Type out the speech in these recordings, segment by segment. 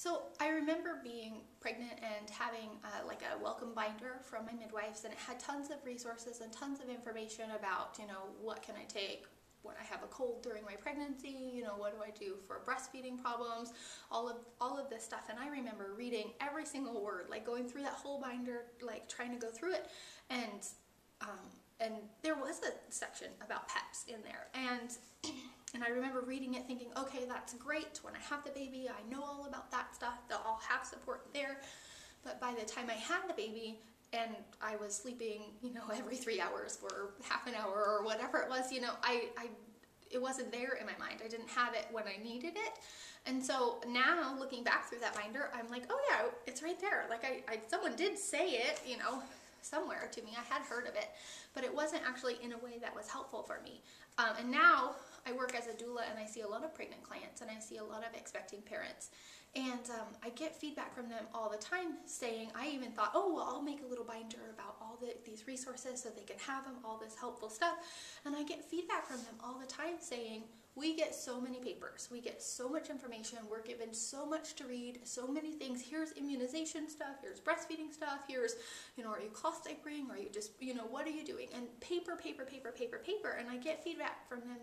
So I remember being pregnant and having like a welcome binder from my midwives, and it had tons of resources and tons of information about, what can I take when I have a cold during my pregnancy, what do I do for breastfeeding problems, all of this stuff. And I remember reading every single word, like going through that whole binder, like trying to go through it. And there was a section about PEPS in there, and I remember reading it thinking, okay, that's great. When I have the baby, I know all about that stuff. I'll have support there. But by the time I had the baby and I was sleeping, every 3 hours for half an hour or whatever it was, it wasn't there in my mind. I didn't have it when I needed it. And so now looking back through that binder, I'm like, oh yeah, it's right there. Like someone did say it, somewhere to me. I had heard of it, but it wasn't actually in a way that was helpful for me. And now I work as a doula, and I see a lot of pregnant clients, and I see a lot of expecting parents. And I get feedback from them all the time saying, I even thought, oh, well, I'll make a little binder about all these resources so they can have them, all this helpful stuff. And I get feedback from them all the time saying, we get so many papers, we get so much information, we're given so much to read, so many things. Here's immunization stuff, here's breastfeeding stuff, here's, are you cloth diapering, or are you just, what are you doing? And paper, paper, paper, paper, paper. And I get feedback from them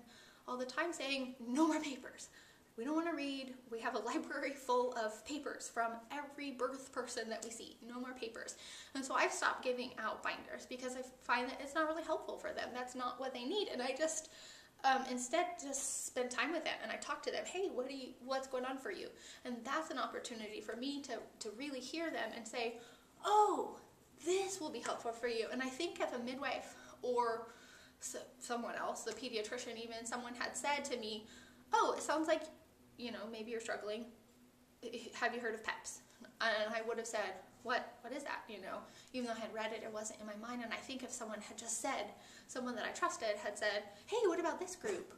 all the time saying, no more papers. We don't want to read. We have a library full of papers from every birth person that we see. No more papers. And so I've stopped giving out binders because I find that it's not really helpful for them. That's not what they need. And I just instead just spend time with them, and I talk to them. Hey, what's going on for you? And that's an opportunity for me to really hear them and say, oh, this will be helpful for you. And I think if a midwife or someone else, the pediatrician even, someone had said to me, oh, it sounds like, maybe you're struggling. Have you heard of PEPS? And I would have said, what is that? Even though I had read it, it wasn't in my mind. And I think if someone had just said, someone that I trusted had said, hey, what about this group?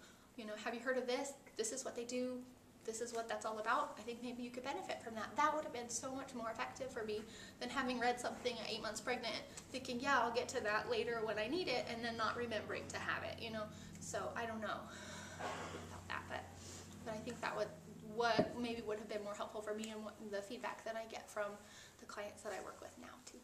Have you heard of this? This is what they do. This is what that's all about. I think maybe you could benefit from that. That would have been so much more effective for me than having read something at 8 months pregnant, thinking, yeah, I'll get to that later when I need it, and then not remembering to have it, So I don't know about that, but I think that what maybe would have been more helpful for me, and what the feedback that I get from the clients that I work with now too.